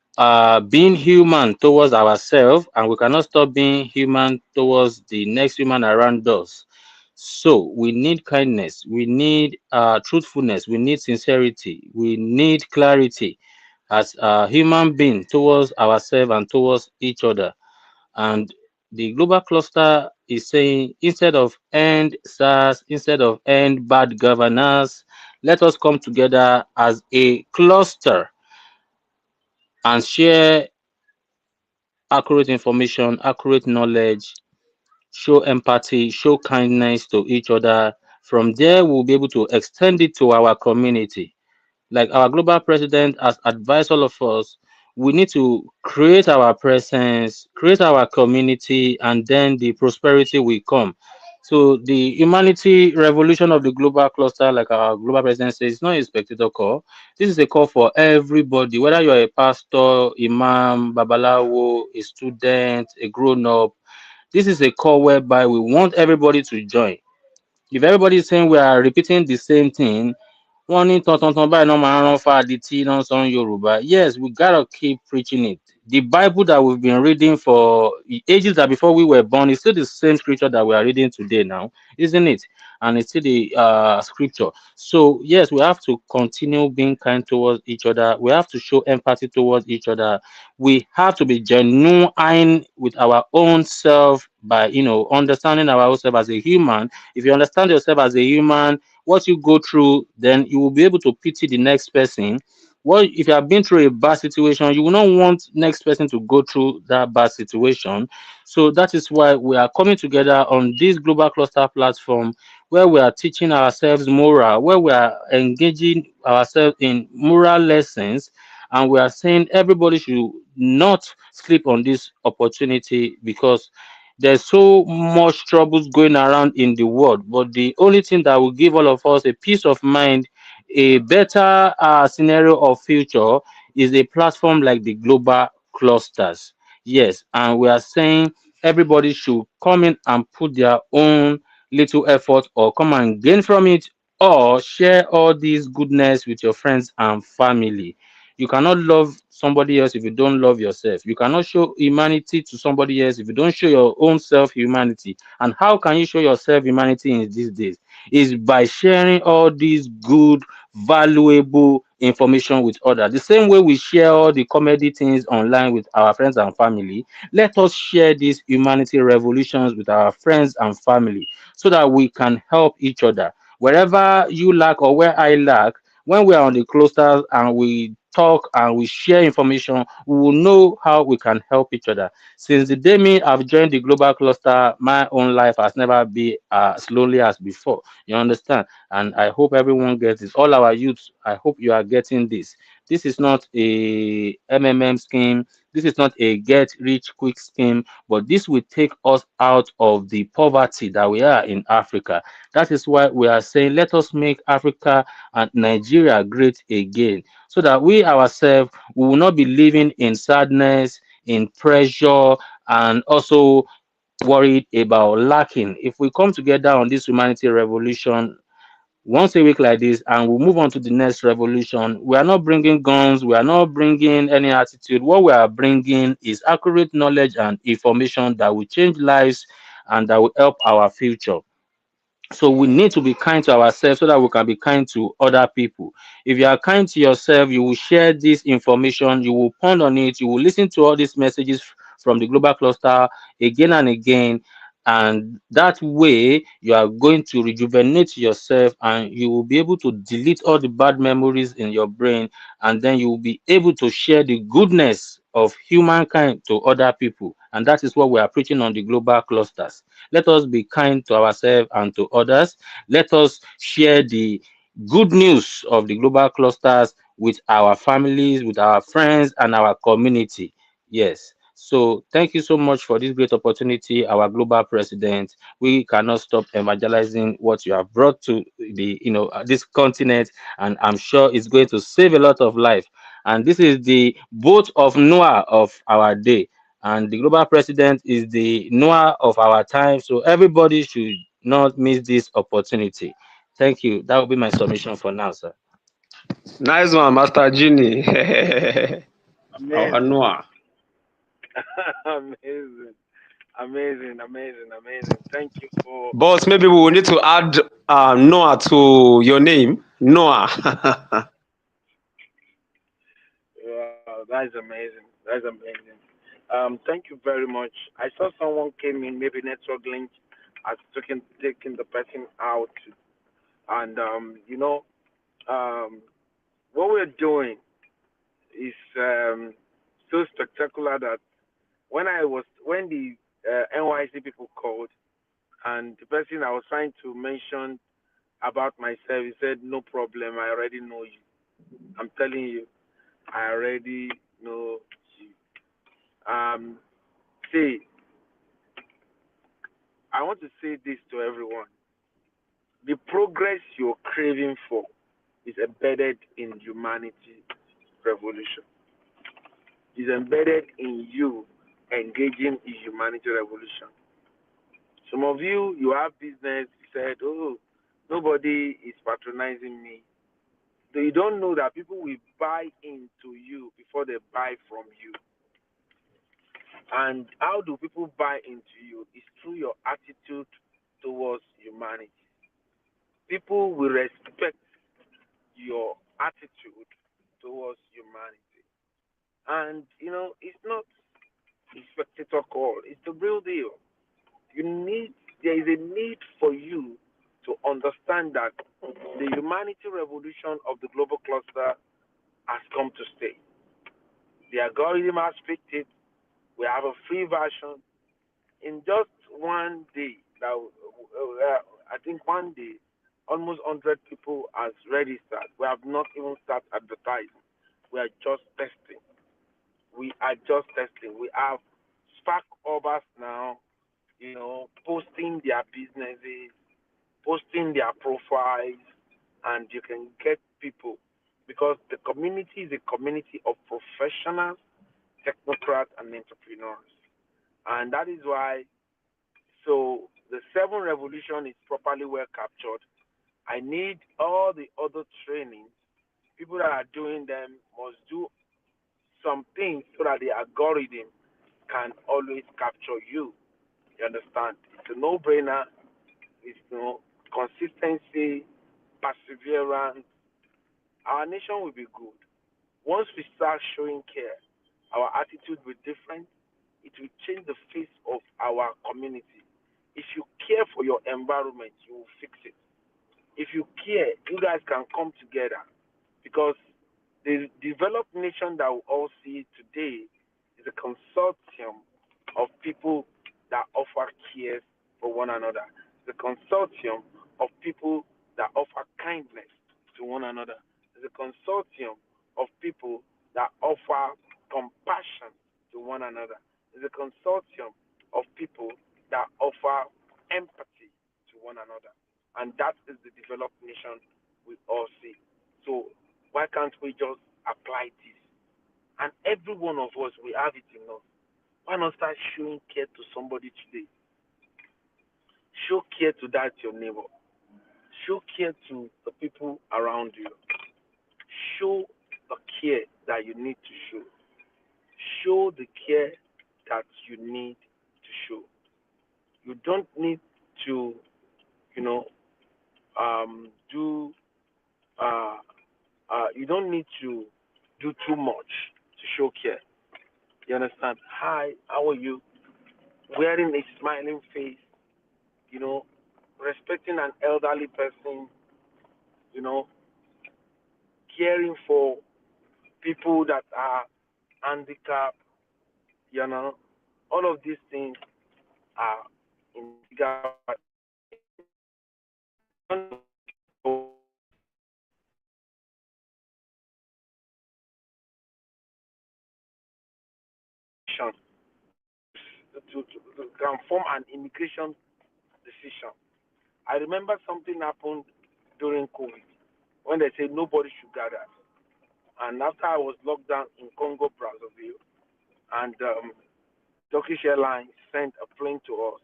being human towards ourselves, and we cannot stop being human towards the next human around us. So we need kindness, we need truthfulness, we need sincerity, we need clarity as a human being towards ourselves and towards each other. And the global cluster is saying instead of end SARS, instead of end bad governance, let us come together as a cluster and share accurate information, accurate knowledge, show empathy, show kindness to each other. From there, we'll be able to extend it to our community. Like our global president has advised all of us, we need to create our presence, create our community, and then the prosperity will come. So the humanity revolution of the global cluster, like our global president says, it's not a spectator call. This is a call for everybody, whether you're a pastor, imam, babalawo, a student, a grown-up. This is a call whereby we want everybody to join. If everybody is saying we are repeating the same thing, wọ́n ní tantantan báyìí náà máa ń rán fáadití náà sọ ní Yorùbá. Yes, we gotta keep preaching it. The Bible that we've been reading for ages that before we were born is still the same scripture that we are reading today now, isn't it? And it's still the scripture. So yes, we have to continue being kind towards each other. We have to show empathy towards each other. We have to be genuine with our own self by understanding our own self as a human. If you understand yourself as a human, what you go through, then you will be able to pity the next person. What if you have been through a bad situation, you will not want next person to go through that bad situation. So that is why we are coming together on this global cluster platform where we are teaching ourselves moral, where we are engaging ourselves in moral lessons, and we are saying everybody should not sleep on this opportunity because there's so much troubles going around in the world, but the only thing that will give all of us a peace of mind, a better scenario of future, is a platform like the global clusters. Yes, and we are saying everybody should come in and put their own little effort or come and gain from it or share all this goodness with your friends and family. You cannot love somebody else if you don't love yourself. You cannot show humanity to somebody else if you don't show your own self humanity. And how can you show yourself humanity in these days? Is by sharing all these good, valuable information with others. The same way we share all the comedy things online with our friends and family, let us share these humanity revolutions with our friends and family so that we can help each other. Wherever you lack or where I lack, when we are on the clusters and we talk and we share information, we will know how we can help each other. Since the day me I've joined the global cluster, my own life has never been as lonely as before. You understand? And I hope everyone gets this. All our youths, I hope you are getting this. This is not a MMM scheme. This is not a get rich quick scheme, but this will take us out of the poverty that we are in Africa. That is why we are saying let us make Africa and Nigeria great again so that we ourselves will not be living in sadness, in pressure, and also worried about lacking. If we come together on this humanity revolution once a week like this and we move on to the next revolution, we are not bringing guns, we are not bringing any attitude. What we are bringing is accurate knowledge and information that will change lives and that will help our future. So we need to be kind to ourselves so that we can be kind to other people. If you are kind to yourself, you will share this information, you will ponder on it, you will listen to all these messages from the global cluster again and again. And that way, you are going to rejuvenate yourself and you will be able to delete all the bad memories in your brain. And then you will be able to share the goodness of humankind to other people. And that is what we are preaching on the global clusters. Let us be kind to ourselves and to others. Let us share the good news of the global clusters with our families, with our friends, and our community. Yes. So thank you so much for this great opportunity, our global president. We cannot stop evangelizing what you have brought to the this continent, and I'm sure it's going to save a lot of life. And this is the boat of Noah of our day, and the global president is the Noah of our time. So everybody should not miss this opportunity. Thank you. That will be my submission for now, sir. Nice one, Master Genie. Our Amazing. Noah. Amazing. Amazing. Amazing. Amazing. Thank you for Boss, maybe we will need to add Noah to your name. Noah. that's amazing. That's amazing. Thank you very much. I saw someone came in, maybe network link, has taking the person out, and what we're doing is so spectacular that when the NYC people called, and the person I was trying to mention about myself, he said, "No problem. I already know you. I'm telling you, I already know you." Um, see, I want to say this to everyone: the progress you're craving for is embedded in humanity revolution. Is embedded in you engaging in humanity revolution. Some of you, you have business. You said, "Oh, nobody is patronizing me." So you don't know that people will buy into you before they buy from you. And how do people buy into you? It's through your attitude towards humanity. People will respect your attitude towards humanity. And it's not a spectator call, it's the real deal. There is a need for you to understand that the humanity revolution of the global cluster has come to stay. The algorithm has picked it. We have a free version. In just one day, I think one day, almost 100 people has registered. We have not even started advertising. We are just testing. We are just testing. We have Spark Urbers now, posting their businesses, posting their profiles, and you can get people because the community is a community of professionals, technocrats, and entrepreneurs. And that is why, so the seven revolution is properly well captured. I need all the other trainings. People that are doing them must do some things so that the algorithm can always capture you. You understand? It's a no-brainer. It's consistency, perseverance. Our nation will be good. Once we start showing care, our attitude will be different. It will change the face of our community. If you care for your environment, you will fix it. If you care, you guys can come together because the developed nation that we all see today is a consortium of people that offer care for one another. It's a consortium of people that offer kindness to one another. It's a consortium of people that offer compassion to one another. It's a consortium of people that offer empathy to one another. And that is the developed nation we all see. So why can't we just apply this? And every one of us, we have it in us. Why not start showing care to somebody today? Show care to that your neighbor. Show care to the people around you. Show the care that you need to show. Show the care that you need to show. You don't need to, you know, do. You don't need to do too much to show care. You understand? Hi, how are you? Wearing a smiling face, you know, respecting an elderly person, you know, caring for people that are handicapped, You know, all of these things are integral part to can form an immigration decision. I remember something happened during COVID when they said nobody should gather. And after I was locked down in Congo Brazzaville, and Turkish Airlines sent a plane to us,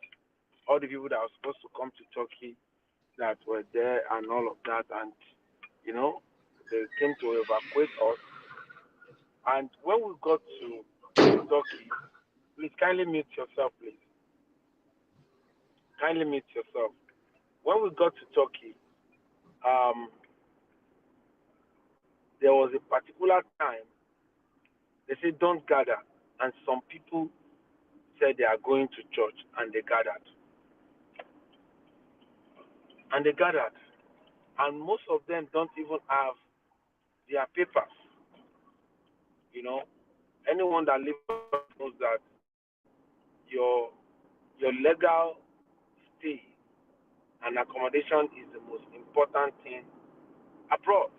all the people that were supposed to come to Turkey that were there and all of that, and you know, they came to evacuate us. And when we got to Turkey, please kindly mute yourself, please. Kindly mute yourself. When we got to Turkey, um, there was a particular time they said don't gather, and some people said they are going to church, and they gathered, and they gathered, and most of them don't even have their papers. You know, anyone that lives knows that your your legal stay and accommodation is the most important thing abroad.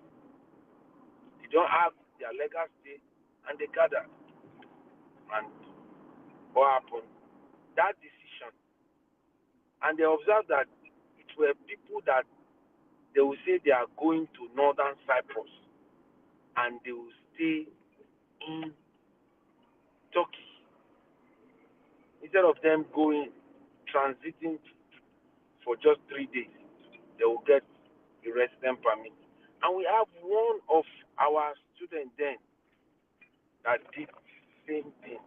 They don't have their legal stay, and they gathered. And what happened? That decision, and they observed that it were people that they will say they are going to northern Cyprus, and they will stay in Turkey instead of them going transiting for just 3 days. They will get a resident permit. And we have one of our students then that did the same thing.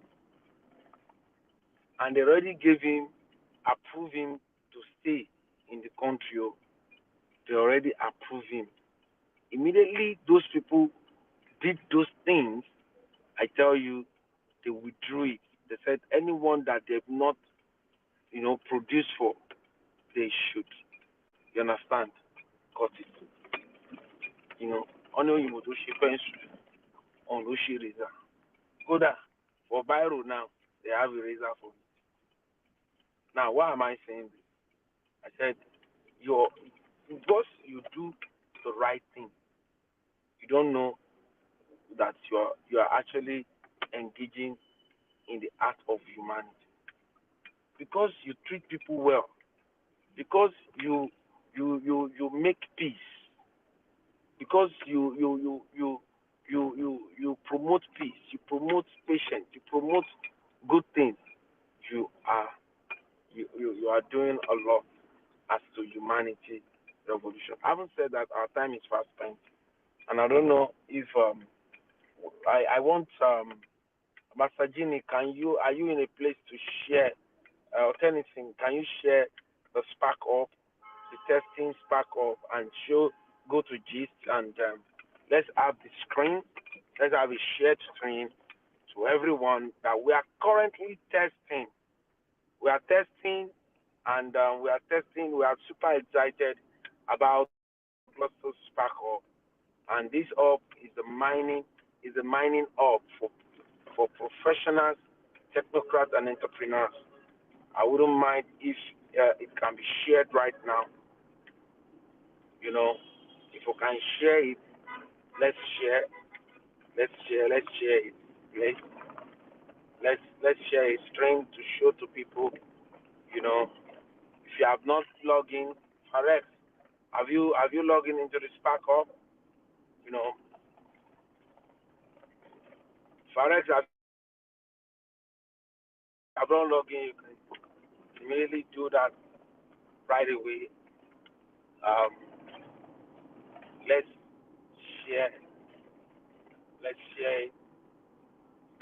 And they already gave him, approved him to stay in the country. They already approved him. Immediately those people did those things, I tell you, they withdrew it. They said anyone that they've not, produced for, they should. You understand? Got it. You know, only you do she pencil on Lucy razor. Go there. For Biro now, they have a razor for me. Now, why am I saying this? I said, because you do the right thing, you don't know that you are actually engaging in the act of humanity. Because you treat people well, because you make peace, because you promote peace, you promote patience, you promote good things, you are you are doing a lot as to humanity revolution. Having said that, our time is fast spent, and I don't know if I want Master Gini, are you in a place to share or anything? Can you share the spark up, the testing spark up, and go to gist, and let's have the screen, let's have a shared screen to everyone that we are currently testing. We are testing, and we are super excited about Cluster Spark Up, and this up is a mining up for professionals, technocrats, and entrepreneurs. I wouldn't mind if it can be shared right now. You know, if we can share it, let's share, let's share it. Let's let's share a stream to show to people. You know, if you have not logged in, Farex, have you logged in into the Spark Up? You know, Farex, have not logged in, you can immediately do that right away. Um, let's share. Let's share it.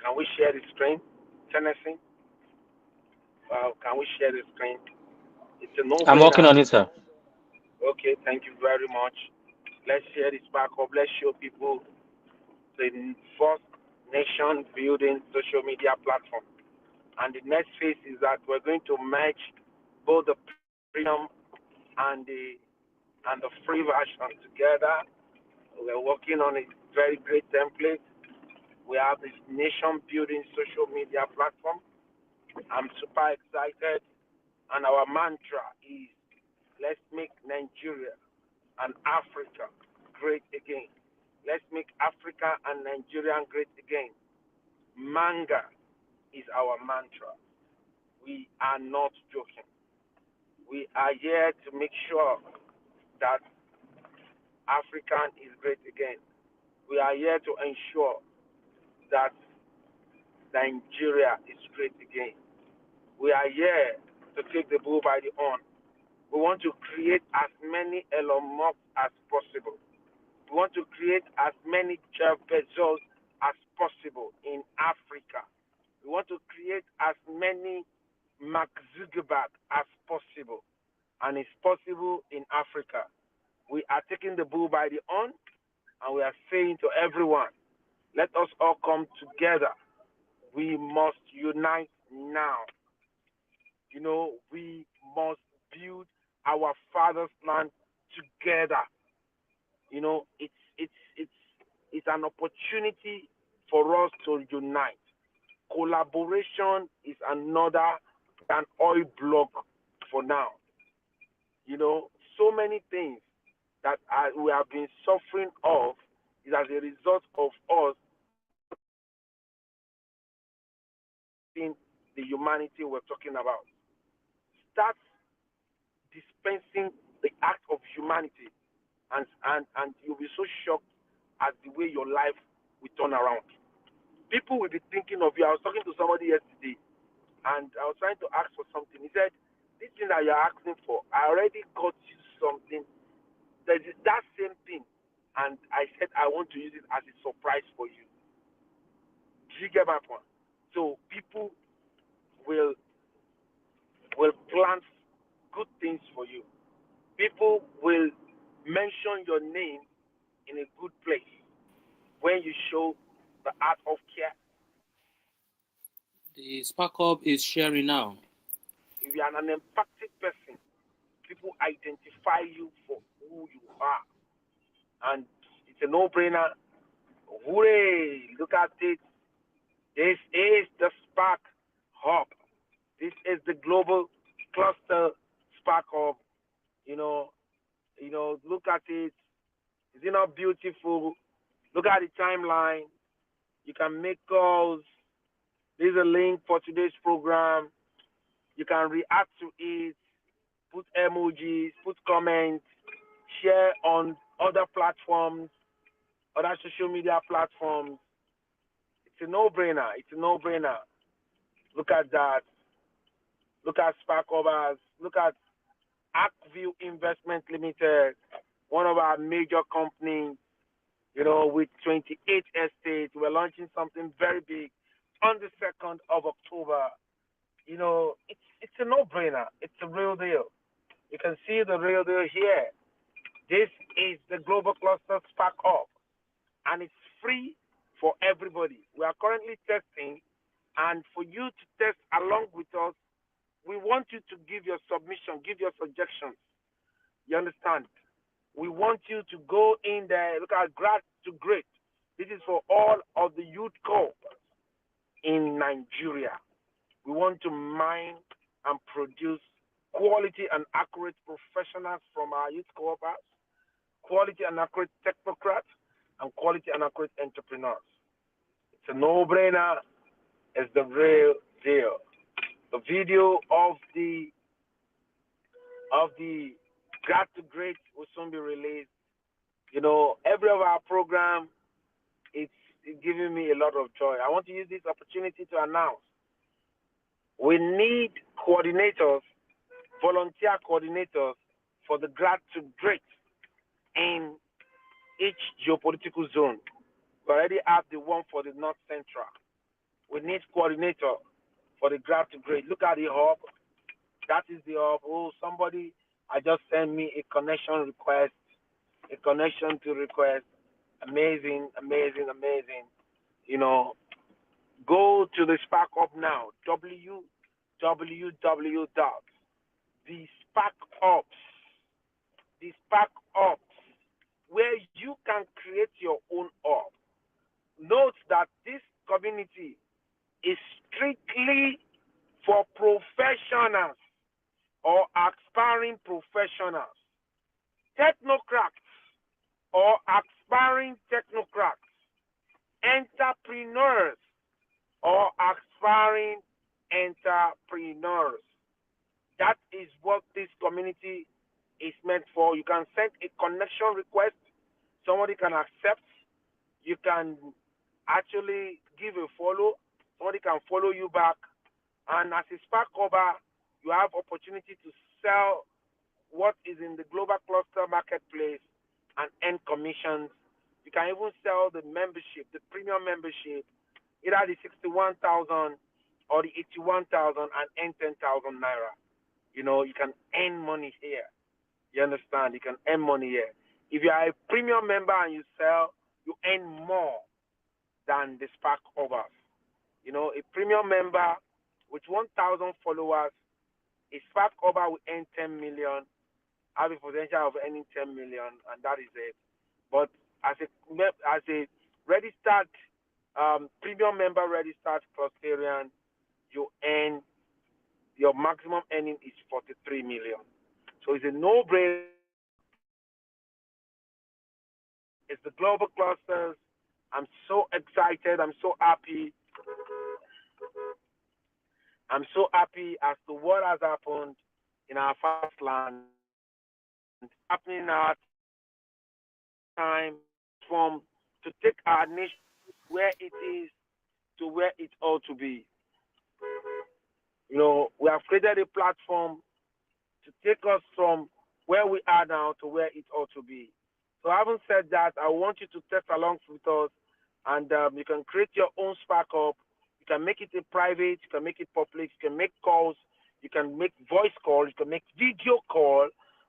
Can we share the screen, Tennessee? Can we share the screen? It's a I'm working no-brainer. on it, sir. Okay, thank you very much. Let's share this back up. Let's show people the first nation building social media platform. And the next phase is that we're going to merge both the premium and the free version together. We're working on a very great template. We have this nation building social media platform. I'm super excited. And our mantra is let's make Nigeria and Africa great again. Let's make Africa and Nigeria great again. Manga is our mantra. We are not joking. We are here to make sure that African is great again. We are here to ensure that Nigeria is great again. We are here to take the bull by the horn. We want to create as many Elon Musk as possible. We want to create as many Jeff Bezos as possible in Africa. We want to create as many Mark Zuckerberg as possible. And it's possible in Africa. We are taking the bull by the horn, and we are saying to everyone, let us all come together. We must unite now. We must build our father's land together. It's an opportunity for us to unite. Collaboration is another than oil block for now. So many things that we have been suffering of is as a result of us in the humanity we're talking about. Start dispensing the act of humanity, and you'll be so shocked at the way your life will turn around. People will be thinking of you. I was talking to somebody yesterday, and I was trying to ask for something. He said, this thing that you're asking for, I already got you something that is that same thing. And I said, I want to use it as a surprise for you. Do you get my point? So people will plan good things for you. People will mention your name in a good place when you show the art of care. The Spark Hub is sharing now. If you are an empathic person, people identify you for who you are. And it's a no-brainer. Hooray! Look at it. This is the Spark Hub. This is the global cluster Spark Hub. Look at it. Is it not beautiful? Look at the timeline. You can make calls. There's a link for today's program. You can react to it, put emojis, put comments, share on other platforms, other social media platforms. It's a no-brainer. It's a no-brainer. Look at that. Look at Spark Overs. Look at Arkview Investment Limited, one of our major companies, with 28 estates. We're launching something very big on the 2nd of October. It's a no-brainer. It's a real deal. You can see the real deal here. This is the Global Cluster Spark Hub, and it's free for everybody. We are currently testing, and for you to test along with us, we want you to give your submission, give your suggestions. You understand? We want you to go in there, look at Grad to Great. This is for all of the youth corps in Nigeria. We want to mine and produce quality and accurate professionals from our youth corps, quality and accurate technocrats, and quality and accurate entrepreneurs. It's a no-brainer. It's the real deal. The video of the Grad to Great will soon be released. Every of our program, it's giving me a lot of joy. I want to use this opportunity to announce we need coordinators, volunteer coordinators for the Grad to Great in each geopolitical zone. We already have the one for the North Central. We need coordinator for the Grad to Great. Look at the hub. That is the hub. Oh, somebody I just sent me a connection request, a connection to request. Amazing, amazing, amazing. Go to the Spark Hub now. www.thesparkups, the Spark Ups, where you can create your own hub. note that this community is strictly for professionals or aspiring professionals, technocrats or aspiring technocrats, entrepreneurs or aspiring entrepreneurs. That is what this community is meant for. You can send a connection request, somebody can accept, you can actually give a follow, somebody can follow you back, and as a spark cover, you have opportunity to sell what is in the global cluster marketplace and earn commissions. You can even sell the membership, the premium membership, either the 61,000 or the 81,000 and earn 10,000 naira. You can earn money here. You understand? You can earn money here. If you are a premium member and you sell, you earn more than the spark overs. A premium member with 1,000 followers, a spark over will earn 10 million, have a potential of earning 10 million, and that is it. But as a registered premium member, registered clusterian, you earn your maximum earning is 43 million. So it's a no-brainer. It's the global clusters. I'm so excited. I'm so happy. I'm so happy as to what has happened in our fast land, happening in our time from to take our nation where it is to where it ought to be. We have created a platform to take us from where we are now to where it ought to be. So having said that, I want you to test along with us, and you can create your own Spark Up. You can make it a private, you can make it public, you can make calls, you can make voice calls, you can make video call,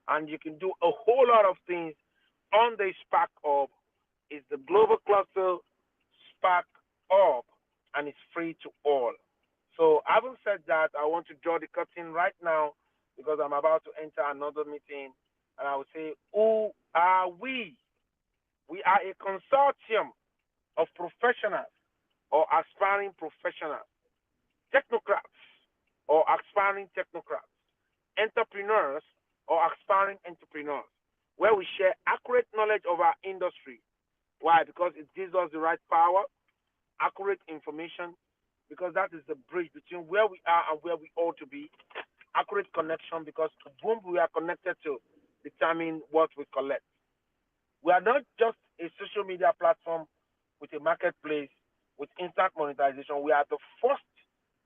and you can do a whole lot of things on the Spark Up. It's the global cluster Spark Up, and it's free to all. So having said that, I want to draw the curtain right now because I'm about to enter another meeting, and I will say, who are we? We are a consortium of professionals or aspiring professionals, technocrats or aspiring technocrats, entrepreneurs or aspiring entrepreneurs, where we share accurate knowledge of our industry. Why? Because it gives us the right power, accurate information, because that is the bridge between where we are and where we ought to be. Accurate connection, because to whom we are connected to determine what we collect. We are not just a social media platform with a marketplace with instant monetization. We are the first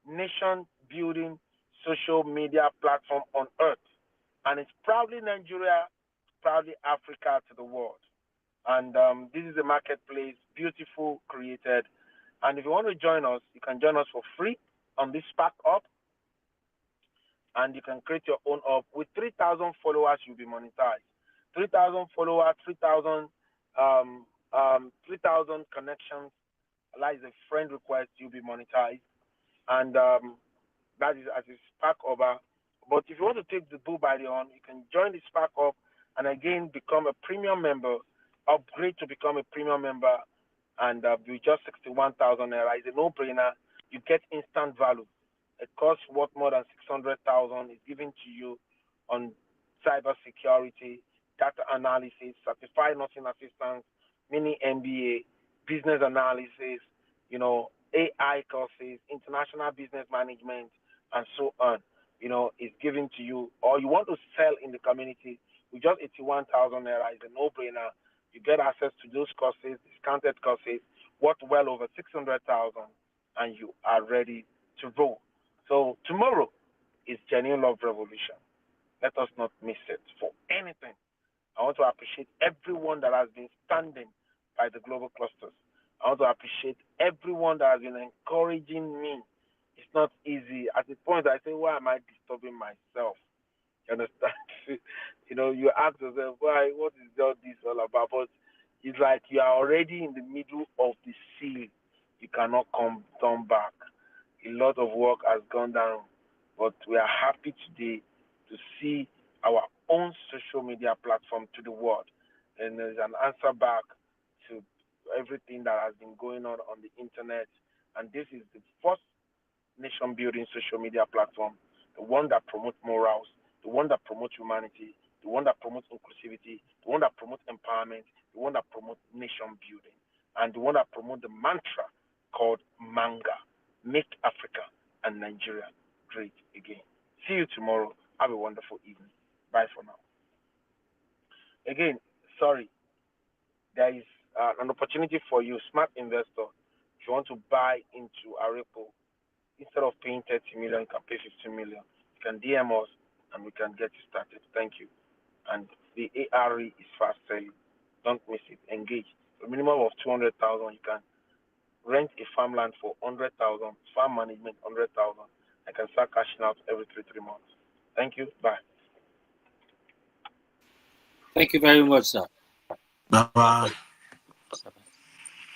nation building social media platform on earth. And it's proudly Nigeria, proudly Africa to the world. And this is a marketplace, beautiful, created. And if you want to join us, you can join us for free on this Spark Up. And you can create your own up. With 3,000 followers, you'll be monetized. 3,000 followers, 3,000 connections, like a friend request, you'll be monetized. And that is as a Spark Over. But if you want to take the bull by the horn, you can join the Spark Up and again become a premium member, upgrade to become a premium member, and with just 61,000 naira. It's a no-brainer. You get instant value. It costs worth more than 600,000. It's given to you on cyber security, data analysis, certified nursing assistance, mini MBA, business analysis, AI courses, international business management, and so on. It's given to you, or you want to sell in the community with just 81,000 naira. It's a no-brainer. You get access to those courses, discounted courses, worth well over 600,000, and you are ready to roll. So tomorrow is Genuine Love Revolution. Let us not miss it for anything. I want to appreciate everyone that has been standing by the global clusters. I want to appreciate everyone that has been encouraging me. It's not easy. At the point I say, why am I disturbing myself? You understand? You ask yourself, why, what is all this all about? But it's like you are already in the middle of the sea. You cannot turn back. A lot of work has gone down, but we are happy today to see our own social media platform to the world. And there's an answer back to everything that has been going on the internet. And this is the first nation building social media platform, the one that promotes morals, the one that promotes humanity, the one that promotes inclusivity, the one that promotes empowerment, the one that promotes nation building, and the one that promotes the mantra called manga, make Africa and Nigeria great again. See you tomorrow. Have a wonderful evening. Bye for now. Again, sorry, there is an opportunity for you, smart investor. If you want to buy into Arepo, instead of paying 30 million, you can pay 15 million. You can DM us and we can get you started. Thank you. And the ARE is fast selling. Don't miss it. Engage. A minimum of 200,000, you can rent a farmland for 100,000, farm management 100,000. I can start cashing out every 3 months. Thank you. Bye. Thank you very much, sir. Bye bye.